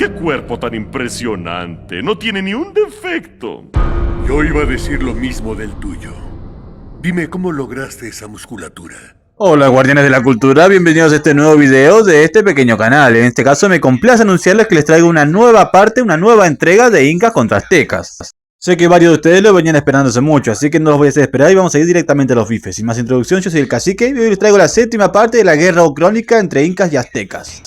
¡Qué cuerpo tan impresionante! No tiene ni un defecto. Yo iba a decir lo mismo del tuyo. Dime, ¿cómo lograste esa musculatura? Hola guardianes de la cultura, bienvenidos a este nuevo video de este pequeño canal. En este caso me complace anunciarles que les traigo una nueva parte, una nueva entrega de Incas contra Aztecas. Sé que varios de ustedes lo venían esperándose mucho, así que no los voy a hacer esperar y vamos a ir directamente a los bifes. Sin más introducción, yo soy el Cacique y hoy les traigo la séptima parte de la guerra crónica entre Incas y Aztecas.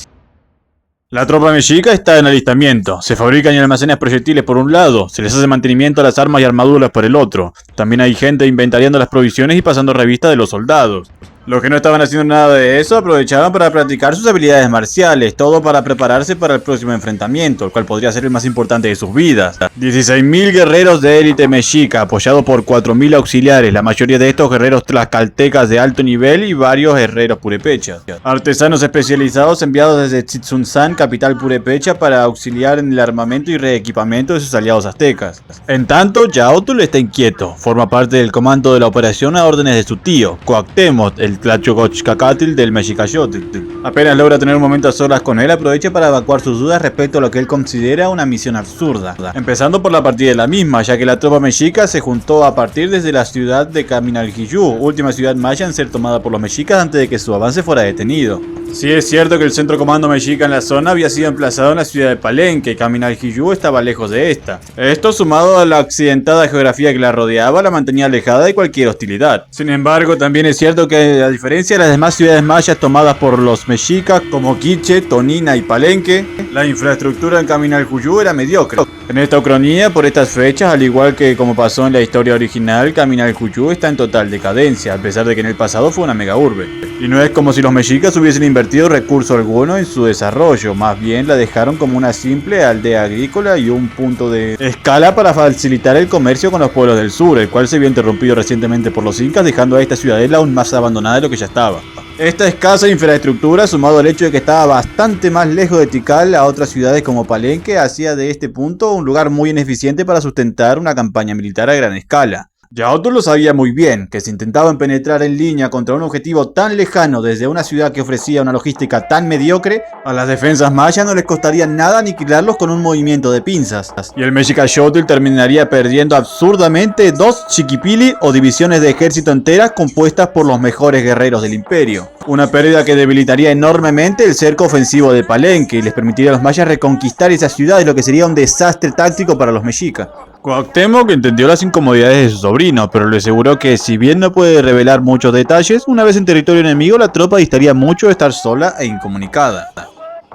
La tropa mexica está en alistamiento. Se fabrican y almacenan proyectiles por un lado, se les hace mantenimiento a las armas y armaduras por el otro. También hay gente inventariando las provisiones y pasando revista de los soldados. Los que no estaban haciendo nada de eso aprovechaban para practicar sus habilidades marciales, todo para prepararse para el próximo enfrentamiento, el cual podría ser el más importante de sus vidas. 16.000 guerreros de élite mexica, apoyados por 4.000 auxiliares, la mayoría de estos guerreros tlaxcaltecas de alto nivel y varios guerreros purépechas. Artesanos especializados enviados desde Tzitzunzán, capital purépecha, para auxiliar en el armamento y reequipamiento de sus aliados aztecas. En tanto, Yaótl está inquieto, forma parte del comando de la operación a órdenes de su tío, Cuauhtémoc, el Tlaxcochcacatl del Mexicayotl. Apenas logra tener un momento a solas con él, aprovecha para evacuar sus dudas respecto a lo que él considera una misión absurda. Empezando por la partida de la misma, ya que la tropa mexica se juntó a partir desde la ciudad de Caminalquillú, última ciudad maya en ser tomada por los mexicas antes de que su avance fuera detenido. Sí es cierto que el centro comando mexica en la zona había sido emplazado en la ciudad de Palenque y Caminalquillú estaba lejos de esta. Esto, sumado a la accidentada geografía que la rodeaba, la mantenía alejada de cualquier hostilidad. Sin embargo, también es cierto que, a diferencia de las demás ciudades mayas tomadas por los mexicas como Quiché, Tonina y Palenque, la infraestructura en Caminalquillú era mediocre. En esta ucronía, por estas fechas, al igual que como pasó en la historia original, Caminalquillú está en total decadencia, a pesar de que en el pasado fue una mega urbe. Y no es como si los mexicas hubiesen invertido recurso alguno en su desarrollo, más bien la dejaron como una simple aldea agrícola y un punto de escala para facilitar el comercio con los pueblos del sur, el cual se vio interrumpido recientemente por los incas, dejando a esta ciudadela aún más abandonada de lo que ya estaba. Esta escasa infraestructura, sumado al hecho de que estaba bastante más lejos de Tikal a otras ciudades como Palenque, hacía de este punto un lugar muy ineficiente para sustentar una campaña militar a gran escala. Yaótl lo sabía muy bien, que si intentaban penetrar en línea contra un objetivo tan lejano desde una ciudad que ofrecía una logística tan mediocre, a las defensas mayas no les costaría nada aniquilarlos con un movimiento de pinzas. Y el Mexicayotl terminaría perdiendo absurdamente 2 chiquipili o divisiones de ejército enteras compuestas por los mejores guerreros del imperio. Una pérdida que debilitaría enormemente el cerco ofensivo de Palenque y les permitiría a los mayas reconquistar esa ciudad, lo que sería un desastre táctico para los mexicas. Cuauhtémoc entendió las incomodidades de su sobrino, pero le aseguró que si bien no puede revelar muchos detalles, una vez en territorio enemigo la tropa distaría mucho de estar sola e incomunicada.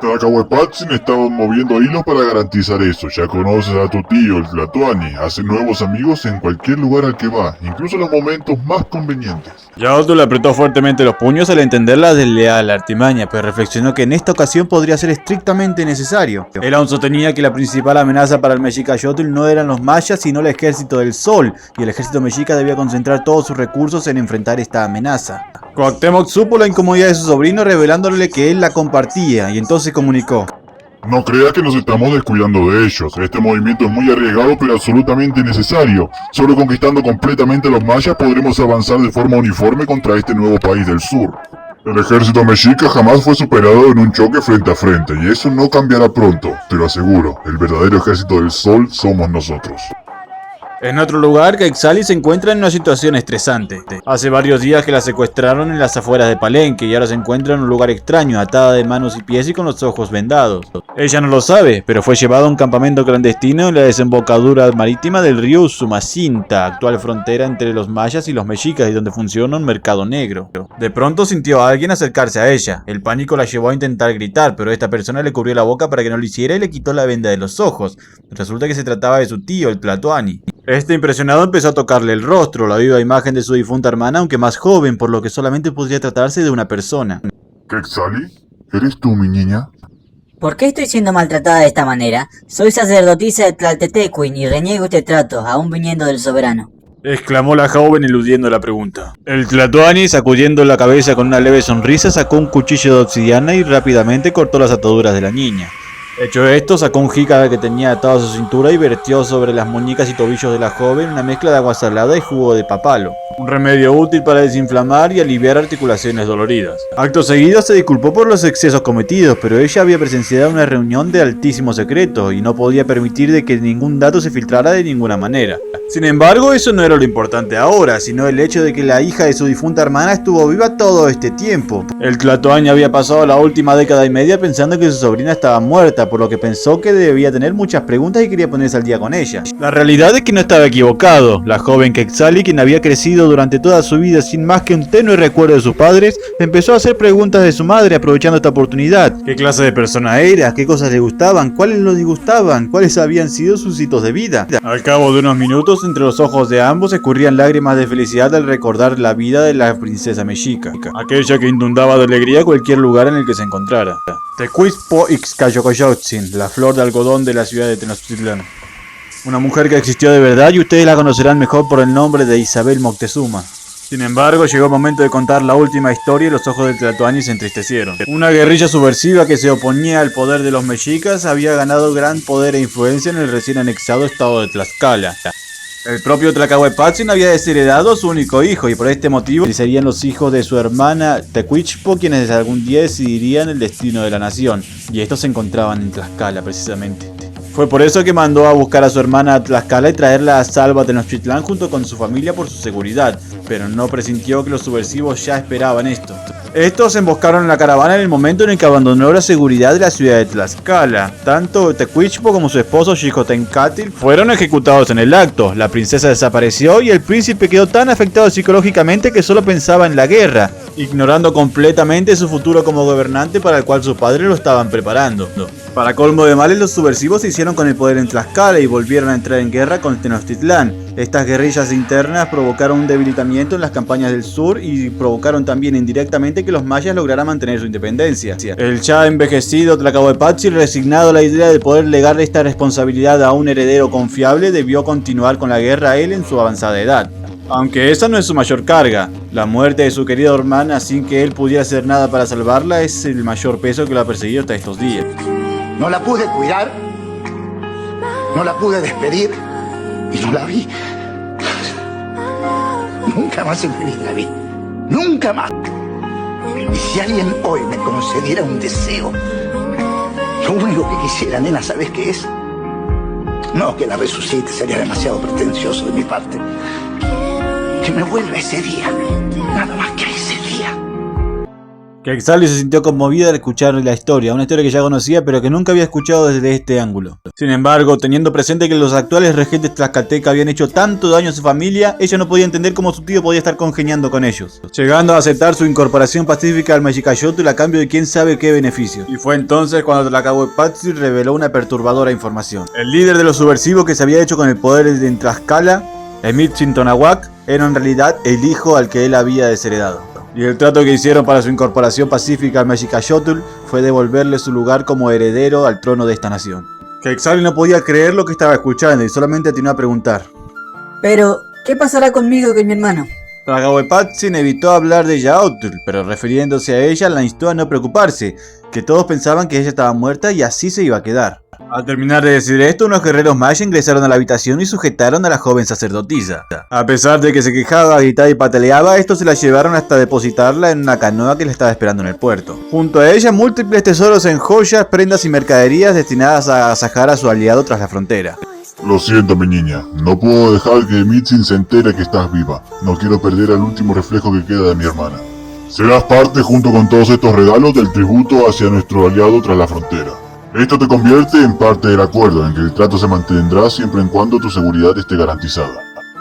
Tlacahuepatzin estaba moviendo hilos para garantizar eso. Ya conoces a tu tío, el Tlatoani. Hace nuevos amigos en cualquier lugar al que va, incluso en los momentos más convenientes. Yaótl apretó fuertemente los puños al entender la desleal artimaña, pero reflexionó que en esta ocasión podría ser estrictamente necesario. Él aún sostenía que la principal amenaza para el Mexicayotl no eran los mayas, sino el ejército del sol, y el ejército mexica debía concentrar todos sus recursos en enfrentar esta amenaza. Cuauhtémoc supo la incomodidad de su sobrino, revelándole que él la compartía, y entonces comunicó: No creas que nos estamos descuidando de ellos. Este movimiento es muy arriesgado pero absolutamente necesario. Solo conquistando completamente a los mayas podremos avanzar de forma uniforme contra este nuevo país del sur. El ejército mexica jamás fue superado en un choque frente a frente, y eso no cambiará pronto, te lo aseguro. El verdadero ejército del sol somos nosotros. En otro lugar, Quetzalli se encuentra en una situación estresante. Hace varios días que la secuestraron en las afueras de Palenque y ahora se encuentra en un lugar extraño, atada de manos y pies y con los ojos vendados. Ella no lo sabe, pero fue llevada a un campamento clandestino en la desembocadura marítima del río Usumacinta, actual frontera entre los mayas y los mexicas, y donde funciona un mercado negro. De pronto sintió a alguien acercarse a ella. El pánico la llevó a intentar gritar, pero esta persona le cubrió la boca para que no lo hiciera y le quitó la venda de los ojos. Resulta que se trataba de su tío, el Tlatoani. Este impresionado empezó a tocarle el rostro, la viva imagen de su difunta hermana, aunque más joven, por lo que solamente podría tratarse de una persona. ¿Quetzalli? ¿Eres tú, mi niña? ¿Por qué estoy siendo maltratada de esta manera? Soy sacerdotisa de Tlaltetecuin y reniego este trato, aún viniendo del soberano. Exclamó la joven eludiendo la pregunta. El Tlatoani, sacudiendo la cabeza con una leve sonrisa, sacó un cuchillo de obsidiana y rápidamente cortó las ataduras de la niña. Hecho esto, sacó un jícara que tenía atado a su cintura y vertió sobre las muñecas y tobillos de la joven una mezcla de agua salada y jugo de papalo. Un remedio útil para desinflamar y aliviar articulaciones doloridas. Acto seguido se disculpó por los excesos cometidos, pero ella había presenciado una reunión de altísimo secreto y no podía permitir de que ningún dato se filtrara de ninguna manera. Sin embargo, eso no era lo importante ahora, sino el hecho de que la hija de su difunta hermana estuvo viva todo este tiempo. El Tlatoani había pasado la última década y media pensando que su sobrina estaba muerta, por lo que pensó que debía tener muchas preguntas y quería ponerse al día con ella. La realidad es que no estaba equivocado. La joven Quetzali, quien había crecido durante toda su vida sin más que un tenue recuerdo de sus padres, empezó a hacer preguntas de su madre aprovechando esta oportunidad. ¿Qué clase de persona era? ¿Qué cosas le gustaban? ¿Cuáles lo disgustaban? ¿Cuáles habían sido sus hitos de vida? Al cabo de unos minutos, entre los ojos de ambos escurrían lágrimas de felicidad al recordar la vida de la princesa mexica, aquella que inundaba de alegría cualquier lugar en el que se encontrara. Tecuichpo Ixcayocoyotzin, la flor de algodón de la ciudad de Tenochtitlán. Una mujer que existió de verdad y ustedes la conocerán mejor por el nombre de Isabel Moctezuma. Sin embargo, llegó el momento de contar la última historia y los ojos del Tlatoani se entristecieron. Una guerrilla subversiva que se oponía al poder de los mexicas había ganado gran poder e influencia en el recién anexado estado de Tlaxcala. El propio Tlacahuepatzin había desheredado a su único hijo y por este motivo serían los hijos de su hermana Tecuichpo quienes algún día decidirían el destino de la nación, y estos se encontraban en Tlaxcala precisamente. Fue por eso que mandó a buscar a su hermana a Tlaxcala y traerla a salvo a Tenochtitlán junto con su familia por su seguridad, pero no presintió que los subversivos ya esperaban esto. Estos emboscaron la caravana en el momento en el que abandonó la seguridad de la ciudad de Tlaxcala. Tanto Tecuichpo como su esposo Xicotencatl fueron ejecutados en el acto. La princesa desapareció y el príncipe quedó tan afectado psicológicamente que solo pensaba en la guerra, ignorando completamente su futuro como gobernante para el cual sus padres lo estaban preparando. Para colmo de males, los subversivos se hicieron con el poder en Tlaxcala y volvieron a entrar en guerra con Tenochtitlán. Estas guerrillas internas provocaron un debilitamiento en las campañas del sur y provocaron también indirectamente que los mayas lograran mantener su independencia. El ya envejecido Tlacahuepatzin, resignado a la idea de poder legarle esta responsabilidad a un heredero confiable, debió continuar con la guerra él en su avanzada edad. Aunque esa no es su mayor carga, la muerte de su querida hermana sin que él pudiera hacer nada para salvarla es el mayor peso que lo ha perseguido hasta estos días. No la pude cuidar, no la pude despedir y no la vi. Nunca más en mi vida la vi, nunca más. Y si alguien hoy me concediera un deseo, lo único que quisiera, nena, ¿sabes qué es? No que la resucite, sería demasiado pretencioso de mi parte. Que me vuelva ese día, nada más que ese día. Quetzali se sintió conmovida al escuchar la historia, una historia que ya conocía pero que nunca había escuchado desde este ángulo. Sin embargo, teniendo presente que los actuales regentes tlaxcaltecas habían hecho tanto daño a su familia, ella no podía entender cómo su tío podía estar congeniando con ellos, llegando a aceptar su incorporación pacífica al Mexicayotl a cambio de quién sabe qué beneficio. Y fue entonces cuando Tlacahuepatzin reveló una perturbadora información. El líder de los subversivos que se había hecho con el poder en Tlaxcala, Emitzin-Tonahuac, era en realidad el hijo al que él había desheredado. Y el trato que hicieron para su incorporación pacífica al Mexicayotl fue devolverle su lugar como heredero al trono de esta nación. Quetzali no podía creer lo que estaba escuchando y solamente atinó a preguntar: Pero, ¿qué pasará conmigo y con mi hermano? Tlacahuepatzin evitó hablar de Yaotl, pero refiriéndose a ella la instó a no preocuparse, que todos pensaban que ella estaba muerta y así se iba a quedar. Al terminar de decir esto, unos guerreros mayas ingresaron a la habitación y sujetaron a la joven sacerdotisa. A pesar de que se quejaba, gritaba y pataleaba, estos se la llevaron hasta depositarla en una canoa que le estaba esperando en el puerto. Junto a ella, múltiples tesoros en joyas, prendas y mercaderías destinadas a agasajar a su aliado tras la frontera. Lo siento, mi niña. No puedo dejar que Emitzin se entere que estás viva. No quiero perder el último reflejo que queda de mi hermana. Serás parte, junto con todos estos regalos, del tributo hacia nuestro aliado tras la frontera. Esto te convierte en parte del acuerdo en que el trato se mantendrá siempre en cuando tu seguridad esté garantizada.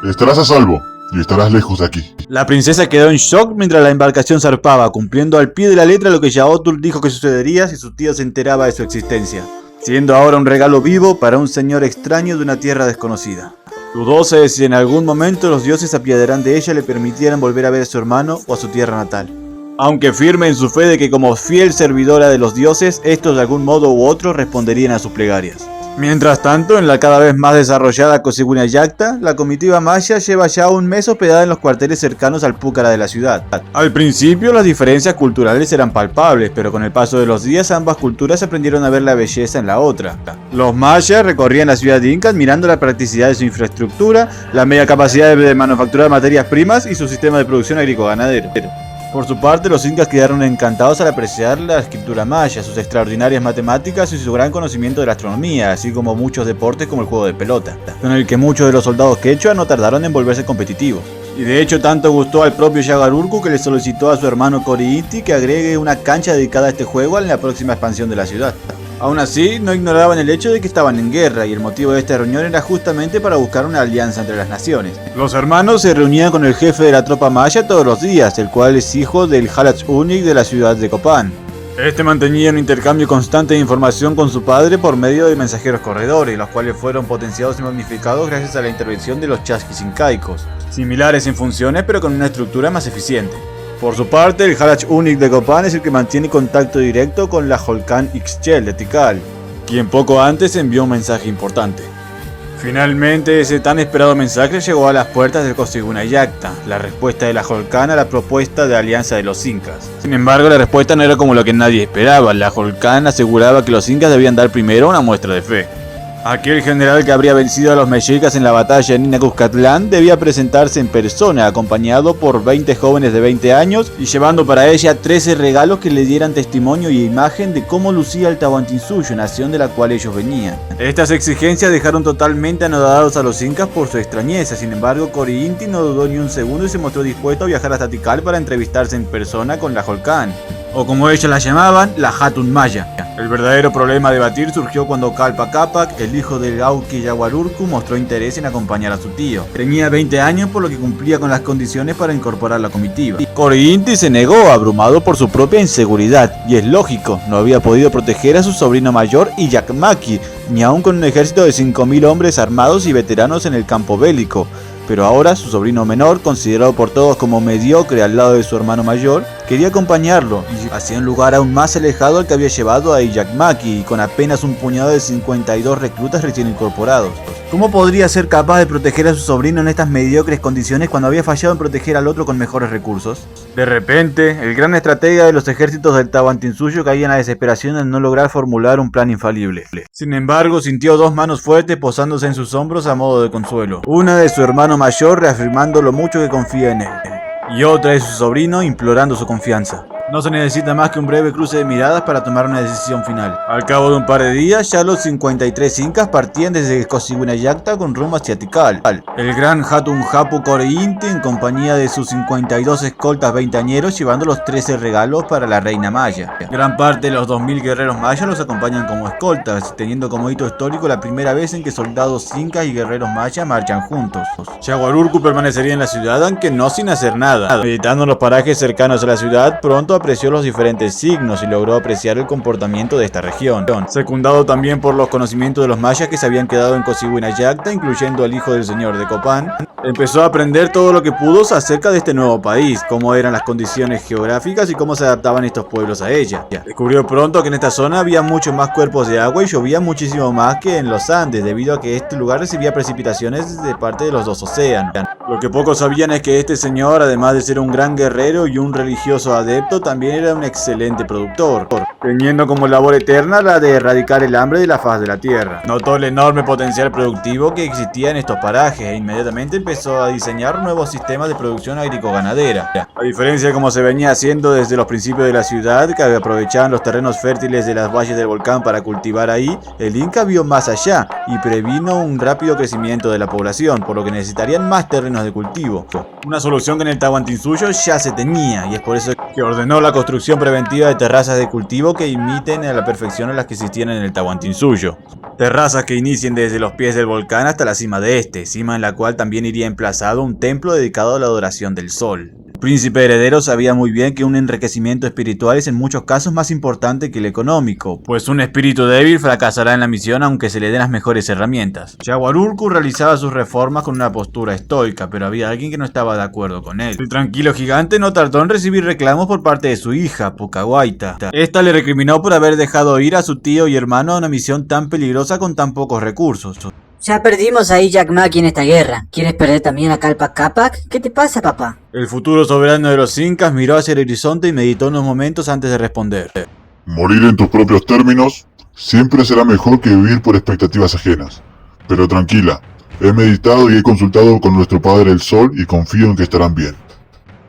Estarás a salvo y estarás lejos de aquí. La princesa quedó en shock mientras la embarcación zarpaba, cumpliendo al pie de la letra lo que Yaotl dijo que sucedería si su tío se enteraba de su existencia, siendo ahora un regalo vivo para un señor extraño de una tierra desconocida. Dudó de si en algún momento los dioses se apiadarán de ella y le permitieran volver a ver a su hermano o a su tierra natal. Aunque firme en su fe de que como fiel servidora de los dioses, estos de algún modo u otro responderían a sus plegarias. Mientras tanto, en la cada vez más desarrollada Cosigüinayacta, la comitiva maya lleva ya un mes hospedada en los cuarteles cercanos al Púcara de la ciudad. Al principio las diferencias culturales eran palpables, pero con el paso de los días ambas culturas aprendieron a ver la belleza en la otra. Los mayas recorrían la ciudad inca admirando la practicidad de su infraestructura, la media capacidad de manufacturar materias primas y su sistema de producción agrícola-ganadero. Por su parte, los incas quedaron encantados al apreciar la escritura maya, sus extraordinarias matemáticas y su gran conocimiento de la astronomía, así como muchos deportes como el juego de pelota, con el que muchos de los soldados quechua no tardaron en volverse competitivos. Y de hecho tanto gustó al propio Yaguarurcu que le solicitó a su hermano Coriinti que agregue una cancha dedicada a este juego en la próxima expansión de la ciudad. Aún así, no ignoraban el hecho de que estaban en guerra y el motivo de esta reunión era justamente para buscar una alianza entre las naciones. Los hermanos se reunían con el jefe de la tropa maya todos los días, el cual es hijo del Halach Unik de la ciudad de Copán. Este mantenía un intercambio constante de información con su padre por medio de mensajeros corredores, los cuales fueron potenciados y magnificados gracias a la intervención de los chasquis incaicos, similares en funciones pero con una estructura más eficiente. Por su parte, el Halach Unik de Copán es el que mantiene contacto directo con la Holcán Ixchel de Tikal, quien poco antes envió un mensaje importante. Finalmente, ese tan esperado mensaje llegó a las puertas del Cosigüinayacta, la respuesta de la Holcán a la propuesta de alianza de los incas. Sin embargo, la respuesta no era como lo que nadie esperaba. La Holcán aseguraba que los incas debían dar primero una muestra de fe. Aquel general que habría vencido a los mexicas en la batalla en Inacuzcatlán debía presentarse en persona, acompañado por 20 jóvenes de 20 años y llevando para ella 13 regalos que le dieran testimonio y imagen de cómo lucía el Tahuantinsuyo, nación de la cual ellos venían. Estas exigencias dejaron totalmente anodados a los incas por su extrañeza. Sin embargo, Coriinti no dudó ni un segundo y se mostró dispuesto a viajar hasta Tikal para entrevistarse en persona con la Holcán, o como ellos la llamaban, la Hatun Maya. El verdadero problema a debatir surgió cuando Calpa Capac, el hijo del Gauqui Yaguarurcu, mostró interés en acompañar a su tío. Tenía 20 años, por lo que cumplía con las condiciones para incorporar la comitiva. Coriinti se negó, abrumado por su propia inseguridad, y es lógico, no había podido proteger a su sobrino mayor Iyakmaki, ni aun con un ejército de 5.000 hombres armados y veteranos en el campo bélico. Pero ahora su sobrino menor, considerado por todos como mediocre al lado de su hermano mayor, quería acompañarlo y hacia un lugar aún más alejado al que había llevado a Iyakmaki, con apenas un puñado de 52 reclutas recién incorporados. ¿Cómo podría ser capaz de proteger a su sobrino en estas mediocres condiciones cuando había fallado en proteger al otro con mejores recursos? De repente, el gran estratega de los ejércitos del Tahuantinsuyo caía en la desesperación de no lograr formular un plan infalible. Sin embargo, sintió dos manos fuertes posándose en sus hombros a modo de consuelo. Una de su hermano mayor reafirmando lo mucho que confía en él, y otra de su sobrino implorando su confianza. No se necesita más que un breve cruce de miradas para tomar una decisión final. Al cabo de un par de días, ya los 53 incas partían desde Cosigüinayacta con rumbo hacia Tikal. El gran Hatun Hapu Coriinti, en compañía de sus 52 escoltas veinteañeros, llevando los 13 regalos para la reina maya. Gran parte de los 2000 guerreros mayas los acompañan como escoltas, teniendo como hito histórico la primera vez en que soldados incas y guerreros mayas marchan juntos. Yaguarurcu permanecería en la ciudad, aunque no sin hacer nada. Meditando en los parajes cercanos a la ciudad, pronto apreció los diferentes signos y logró apreciar el comportamiento de esta región, secundado también por los conocimientos de los mayas que se habían quedado en Cosigüinayacta, incluyendo al hijo del señor de Copán. Empezó a aprender todo lo que pudo acerca de este nuevo país, cómo eran las condiciones geográficas y cómo se adaptaban estos pueblos a ella. Descubrió pronto que en esta zona había muchos más cuerpos de agua y llovía muchísimo más que en los Andes, debido a que este lugar recibía precipitaciones de parte de los dos océanos. Lo que pocos sabían es que este señor, además de ser un gran guerrero y un religioso adepto, también era un excelente productor, teniendo como labor eterna la de erradicar el hambre de la faz de la tierra. Notó el enorme potencial productivo que existía en estos parajes e inmediatamente empezó a diseñar nuevos sistemas de producción agrícola-ganadera. A diferencia de como se venía haciendo desde los principios de la ciudad, que aprovechaban los terrenos fértiles de las valles del volcán para cultivar ahí, el Inca vio más allá y previno un rápido crecimiento de la población, por lo que necesitarían más terrenos de cultivo. Una solución que en el Tahuantinsuyo ya se tenía, y es por eso que ordenó la construcción preventiva de terrazas de cultivo que imiten a la perfección a las que existían en el Tahuantinsuyo. Terrazas que inicien desde los pies del volcán hasta la cima de este, cima en la cual también iría emplazado un templo dedicado a la adoración del sol. príncipe heredero sabía muy bien que un enriquecimiento espiritual es en muchos casos más importante que el económico, pues un espíritu débil fracasará en la misión aunque se le den las mejores herramientas. Jaguar Urku realizaba sus reformas con una postura estoica, pero había alguien que no estaba de acuerdo con él. El tranquilo gigante no tardó en recibir reclamos por parte de su hija, Pucahuaita. Esta le recriminó por haber dejado ir a su tío y hermano a una misión tan peligrosa con tan pocos recursos. Ya perdimos ahí Jack Maki en esta guerra. ¿Quieres perder también a Kalpak Kapak? ¿Qué te pasa, papá? El futuro soberano de los incas miró hacia el horizonte y meditó unos momentos antes de responder. Morir en tus propios términos siempre será mejor que vivir por expectativas ajenas. Pero tranquila, he meditado y he consultado con nuestro Padre el Sol y confío en que estarán bien.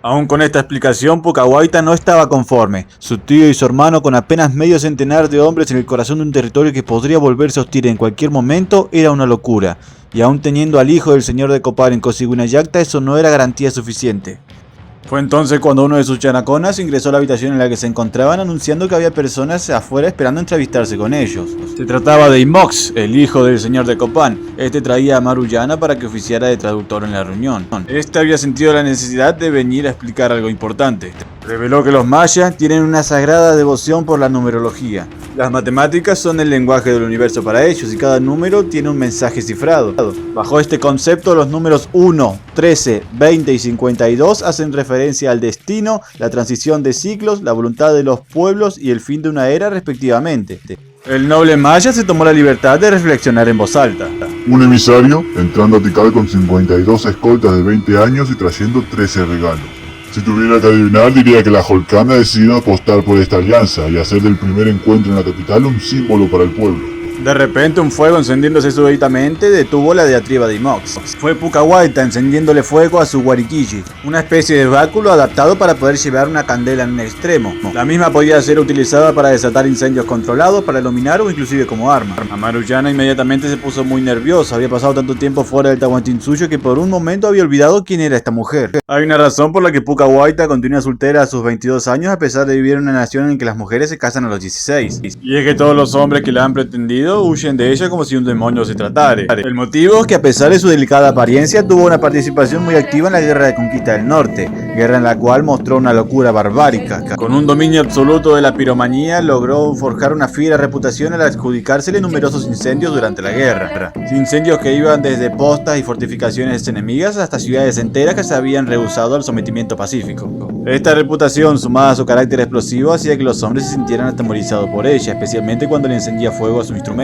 Aún con esta explicación, Pucahuaita no estaba conforme. Su tío y su hermano, con apenas medio centenar de hombres en el corazón de un territorio que podría volverse hostil en cualquier momento, era una locura. Y aún teniendo al hijo del señor de Copán en Cosigüinayacta, eso no era garantía suficiente. Fue entonces cuando uno de sus chanaconas ingresó a la habitación en la que se encontraban anunciando que había personas afuera esperando entrevistarse con ellos. Se trataba de Imox, el hijo del señor de Copán. Este traía a Marullana para que oficiara de traductor en la reunión. Este había sentido la necesidad de venir a explicar algo importante. Reveló que los mayas tienen una sagrada devoción por la numerología. Las matemáticas son el lenguaje del universo para ellos y cada número tiene un mensaje cifrado. Bajo este concepto, los números 1, 13, 20 y 52 hacen referencia al destino, la transición de ciclos, la voluntad de los pueblos y el fin de una era respectivamente. El noble maya se tomó la libertad de reflexionar en voz alta. Un emisario entrando a Tikal con 52 escoltas de 20 años y trayendo 13 regalos. Si tuviera que adivinar, diría que la Holcana decidió apostar por esta alianza y hacer del primer encuentro en la capital un símbolo para el pueblo. De repente, un fuego encendiéndose súbitamente detuvo la diatriba de Imox. Fue Pucahuaita encendiéndole fuego a su Warikiji, una especie de báculo adaptado para poder llevar una candela en un extremo. La misma podía ser utilizada para desatar incendios controlados, para iluminar o inclusive como arma. Marullana inmediatamente se puso muy nerviosa. Había pasado tanto tiempo fuera del Tahuantinsuyo que por un momento había olvidado quién era esta mujer. Hay una razón por la que Pucahuaita continúa soltera a sus 22 años a pesar de vivir en una nación en que las mujeres se casan a los 16. Y es que todos los hombres que la han pretendido huyen de ella como si un demonio se tratara. El motivo es que a pesar de su delicada apariencia tuvo una participación muy activa en la guerra de conquista del norte, guerra en la cual mostró una locura barbárica. Con un dominio absoluto de la piromanía logró forjar una fiera reputación al adjudicársele numerosos incendios durante la guerra. Incendios que iban desde postas y fortificaciones enemigas hasta ciudades enteras que se habían rehusado al sometimiento pacífico. Esta reputación, sumada a su carácter explosivo, hacía que los hombres se sintieran atemorizados por ella, especialmente cuando le encendía fuego a su instrumento.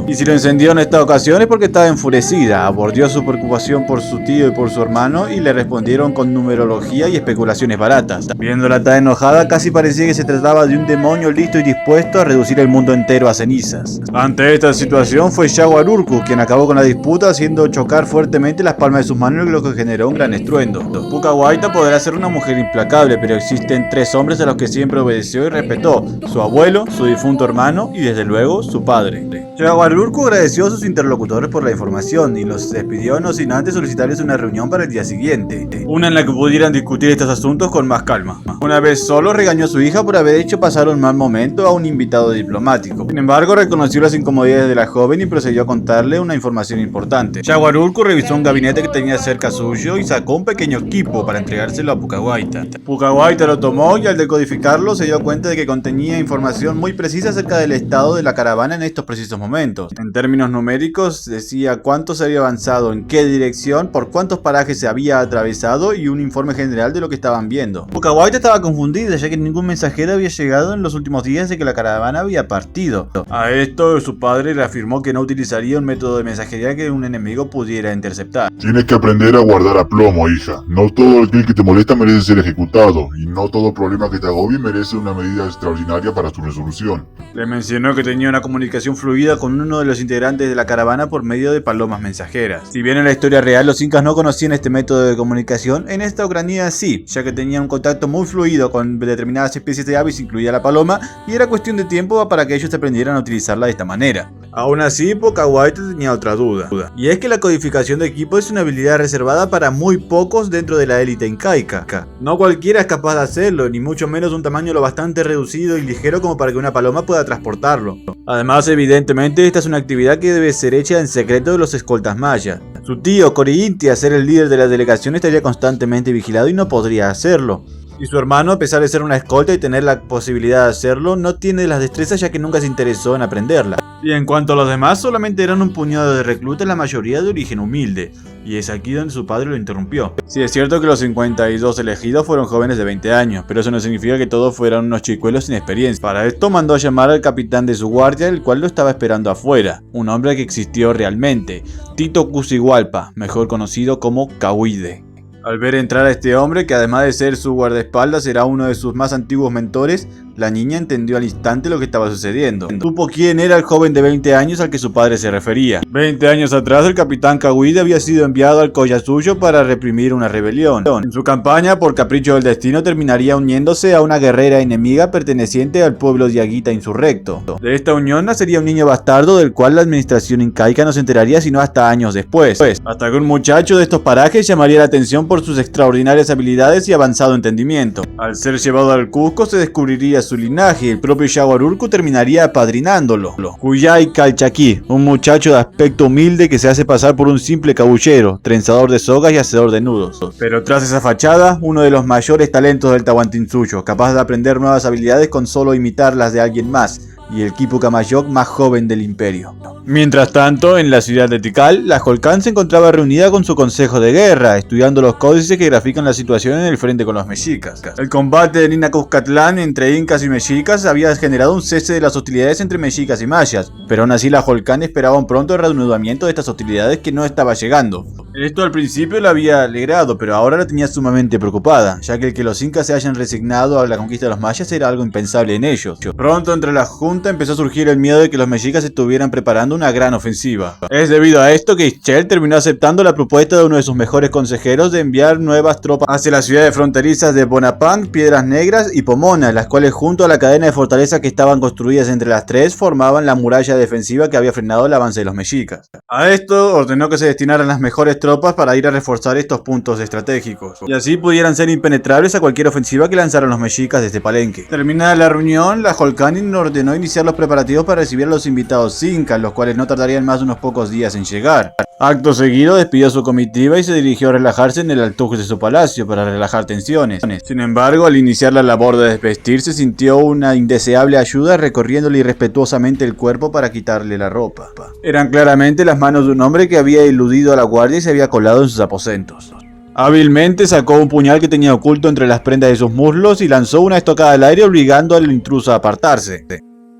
Y si lo encendió en esta ocasión es porque estaba enfurecida, abordó su preocupación por su tío y por su hermano y le respondieron con numerología y especulaciones baratas. Viéndola tan enojada, casi parecía que se trataba de un demonio listo y dispuesto a reducir el mundo entero a cenizas. Ante esta situación fue Jaguar Urku quien acabó con la disputa haciendo chocar fuertemente las palmas de sus manos, lo que generó un gran estruendo. Pucahuaita podrá ser una mujer implacable, pero existen tres hombres a los que siempre obedeció y respetó: su abuelo, su difunto hermano y desde luego su padre. Jaguar Urku agradeció a sus interlocutores por la información y los despidió no sin antes solicitarles una reunión para el día siguiente, una en la que pudieran discutir estos asuntos con más calma. Una vez solo regañó a su hija por haber hecho pasar un mal momento a un invitado diplomático. Sin embargo, reconoció las incomodidades de la joven y procedió a contarle una información importante. Jaguar Urku revisó un gabinete que tenía cerca suyo y sacó un pequeño equipo para entregárselo a Pucahuaita. Pucahuaita lo tomó y al decodificarlo se dio cuenta de que contenía información muy precisa acerca del estado de la caravana en estos precisos momentos. En términos numéricos decía cuánto se había avanzado, en qué dirección, por cuántos parajes se había atravesado y un informe general de lo que estaban viendo. Pucahuaita estaba confundida ya que ningún mensajero había llegado en los últimos días de que la caravana había partido. A esto su padre le afirmó que no utilizaría un método de mensajería que un enemigo pudiera interceptar. Tienes que aprender a guardar aplomo, hija. No todo aquel que te molesta merece ser ejecutado, y no todo problema que te agobie merece una medida extraordinaria para su resolución. Le mencionó que tenía una comunicación fluida con uno de los integrantes de la caravana por medio de palomas mensajeras. Si bien en la historia real los incas no conocían este método de comunicación, en esta Ucrania sí, ya que tenían un contacto muy fluido con determinadas especies de aves, incluida la paloma, y era cuestión de tiempo para que ellos aprendieran a utilizarla de esta manera. Aún así, Pucahuaita tenía otra duda, y es que la codificación de equipo es una habilidad reservada para muy pocos dentro de la élite incaica. No cualquiera es capaz de hacerlo, ni mucho menos un tamaño lo bastante reducido y ligero como para que una paloma pueda transportarlo. Además, evidentemente, esta es una actividad que debe ser hecha en secreto de los escoltas mayas. Su tío, Corinthians, a ser el líder de la delegación, estaría constantemente vigilado y no podría hacerlo. Y su hermano, a pesar de ser una escolta y tener la posibilidad de hacerlo, no tiene las destrezas ya que nunca se interesó en aprenderla. Y en cuanto a los demás, solamente eran un puñado de reclutas, la mayoría de origen humilde. Y es aquí donde su padre lo interrumpió. Sí, es cierto que los 52 elegidos fueron jóvenes de 20 años, pero eso no significa que todos fueran unos chicuelos sin experiencia. Para esto mandó a llamar al capitán de su guardia, el cual lo estaba esperando afuera. Un hombre que existió realmente, Tito Cusigualpa, mejor conocido como Cawide. Al ver entrar a este hombre, que además de ser su guardaespaldas era uno de sus más antiguos mentores, la niña entendió al instante lo que estaba sucediendo. Supo quién era el joven de 20 años al que su padre se refería. 20 años atrás, el capitán Cawide había sido enviado al Collasuyo para reprimir una rebelión. En su campaña, por capricho del destino, terminaría uniéndose a una guerrera enemiga perteneciente al pueblo diaguita insurrecto. De esta unión nacería un niño bastardo del cual la administración incaica no se enteraría sino hasta años después. Hasta que un muchacho de estos parajes llamaría la atención por sus extraordinarias habilidades y avanzado entendimiento. Al ser llevado al Cusco se descubriría su linaje y el propio Yaguarurcu terminaría apadrinándolo. Cuyay Calchaquí, un muchacho de aspecto humilde que se hace pasar por un simple cabullero, trenzador de sogas y hacedor de nudos. Pero tras esa fachada, uno de los mayores talentos del Tahuantinsuyo, capaz de aprender nuevas habilidades con solo imitar las de alguien más, y el Quipu Camayoc más joven del imperio. Mientras tanto, en la ciudad de Tikal, la Jolcán se encontraba reunida con su consejo de guerra, estudiando los códices que grafican la situación en el frente con los mexicas. El combate de Nina Cuscatlán entre incas y mexicas había generado un cese de las hostilidades entre mexicas y mayas, pero aún así la Jolcán esperaba un pronto reanudamiento de estas hostilidades que no estaba llegando. Esto al principio la había alegrado, pero ahora la tenía sumamente preocupada, ya que el que los incas se hayan resignado a la conquista de los mayas era algo impensable en ellos. Pronto entre la junta empezó a surgir el miedo de que los mexicas estuvieran preparando una gran ofensiva. Es debido a esto que Ixchel terminó aceptando la propuesta de uno de sus mejores consejeros de enviar nuevas tropas hacia las ciudades fronterizas de Bonapang, Piedras Negras y Pomona, las cuales junto a la cadena de fortalezas que estaban construidas entre las tres formaban la muralla defensiva que había frenado el avance de los mexicas. A esto ordenó que se destinaran las mejores tropas para ir a reforzar estos puntos estratégicos, y así pudieran ser impenetrables a cualquier ofensiva que lanzaran los mexicas desde Palenque. Terminada la reunión, la Jolcanin ordenó iniciar los preparativos para recibir a los invitados incas, los cuales no tardarían más de unos pocos días en llegar. Acto seguido despidió a su comitiva y se dirigió a relajarse en el altuve de su palacio para relajar tensiones. Sin embargo, al iniciar la labor de desvestirse, sintió una indeseable ayuda recorriéndole irrespetuosamente el cuerpo para quitarle la ropa. Eran claramente las manos de un hombre que había eludido a la guardia y se había colado en sus aposentos. Hábilmente sacó un puñal que tenía oculto entre las prendas de sus muslos y lanzó una estocada al aire obligando al intruso a apartarse.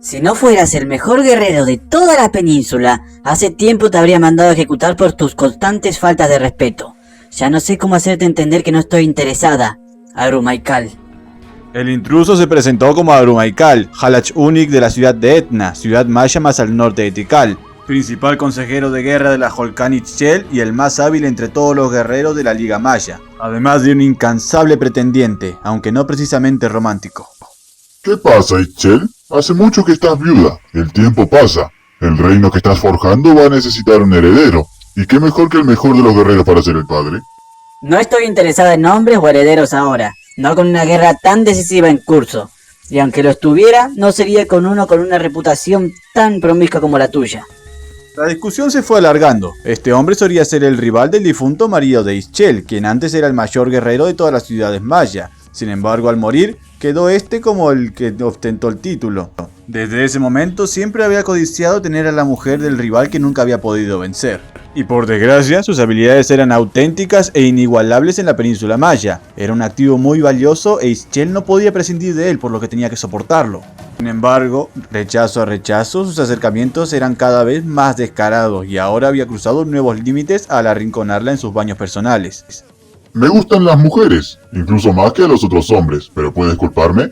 Si no fueras el mejor guerrero de toda la península, hace tiempo te habría mandado a ejecutar por tus constantes faltas de respeto. Ya no sé cómo hacerte entender que no estoy interesada, Arumaikal. El intruso se presentó como Arumaikal, Halach Unik de la ciudad de Etna, ciudad maya más al norte de Tikal, principal consejero de guerra de la Jolcán Ixchel y el más hábil entre todos los guerreros de la Liga Maya, además de un incansable pretendiente, aunque no precisamente romántico. ¿Qué pasa, Ixchel? Hace mucho que estás viuda. El tiempo pasa. El reino que estás forjando va a necesitar un heredero. ¿Y qué mejor que el mejor de los guerreros para ser el padre? No estoy interesada en hombres o herederos ahora, no con una guerra tan decisiva en curso. Y aunque lo estuviera, no sería con uno con una reputación tan promiscua como la tuya. La discusión se fue alargando. Este hombre solía ser el rival del difunto marido de Ixchel, quien antes era el mayor guerrero de todas las ciudades maya. Sin embargo, al morir, quedó este como el que ostentó el título. Desde ese momento siempre había codiciado tener a la mujer del rival que nunca había podido vencer. Y por desgracia, sus habilidades eran auténticas e inigualables en la península maya. Era un activo muy valioso e Ixchel no podía prescindir de él, por lo que tenía que soportarlo. Sin embargo, rechazo a rechazo, sus acercamientos eran cada vez más descarados y ahora había cruzado nuevos límites al arrinconarla en sus baños personales. Me gustan las mujeres, incluso más que a los otros hombres, pero puedes culparme.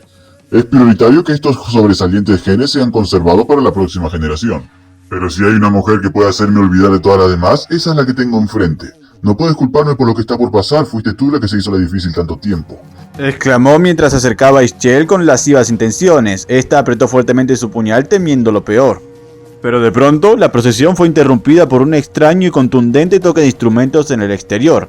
Es prioritario que estos sobresalientes genes sean conservados para la próxima generación. Pero si hay una mujer que puede hacerme olvidar de todas las demás, esa es la que tengo enfrente. No puedes culparme por lo que está por pasar, fuiste tú la que se hizo la difícil tanto tiempo. Exclamó mientras se acercaba a Ixchel con lascivas intenciones. Esta apretó fuertemente su puñal temiendo lo peor. Pero de pronto, la procesión fue interrumpida por un extraño y contundente toque de instrumentos en el exterior.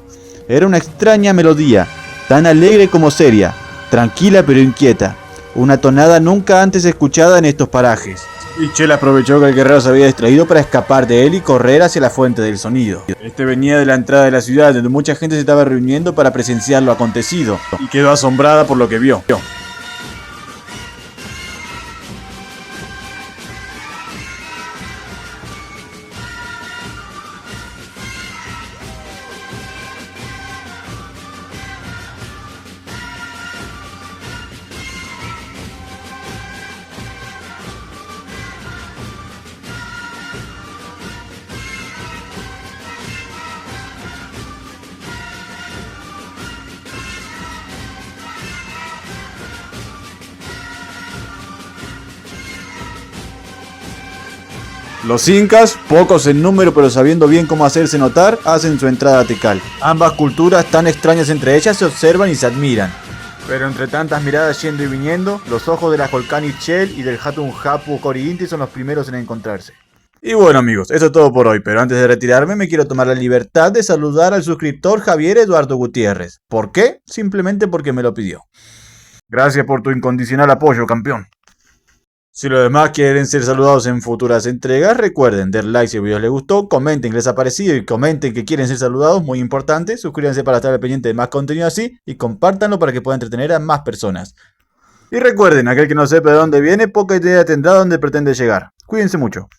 Era una extraña melodía, tan alegre como seria, tranquila pero inquieta, una tonada nunca antes escuchada en estos parajes. Y Chell aprovechó que el guerrero se había distraído para escapar de él y correr hacia la fuente del sonido. Este venía de la entrada de la ciudad, donde mucha gente se estaba reuniendo para presenciar lo acontecido, y quedó asombrada por lo que vio. Los incas, pocos en número pero sabiendo bien cómo hacerse notar, hacen su entrada a Tikal. Ambas culturas tan extrañas entre ellas se observan y se admiran. Pero entre tantas miradas yendo y viniendo, los ojos de la Holcani Chell y del Hatun Hapu Cori Inti son los primeros en encontrarse. Y bueno amigos, eso es todo por hoy, pero antes de retirarme me quiero tomar la libertad de saludar al suscriptor Javier Eduardo Gutiérrez. ¿Por qué? Simplemente porque me lo pidió. Gracias por tu incondicional apoyo, campeón. Si los demás quieren ser saludados en futuras entregas, recuerden dar like si el video les gustó, comenten que les ha parecido y comenten que quieren ser saludados, muy importante, suscríbanse para estar al pendiente de más contenido así y compártanlo para que pueda entretener a más personas. Y recuerden, aquel que no sepa de dónde viene, poca idea tendrá dónde pretende llegar. Cuídense mucho.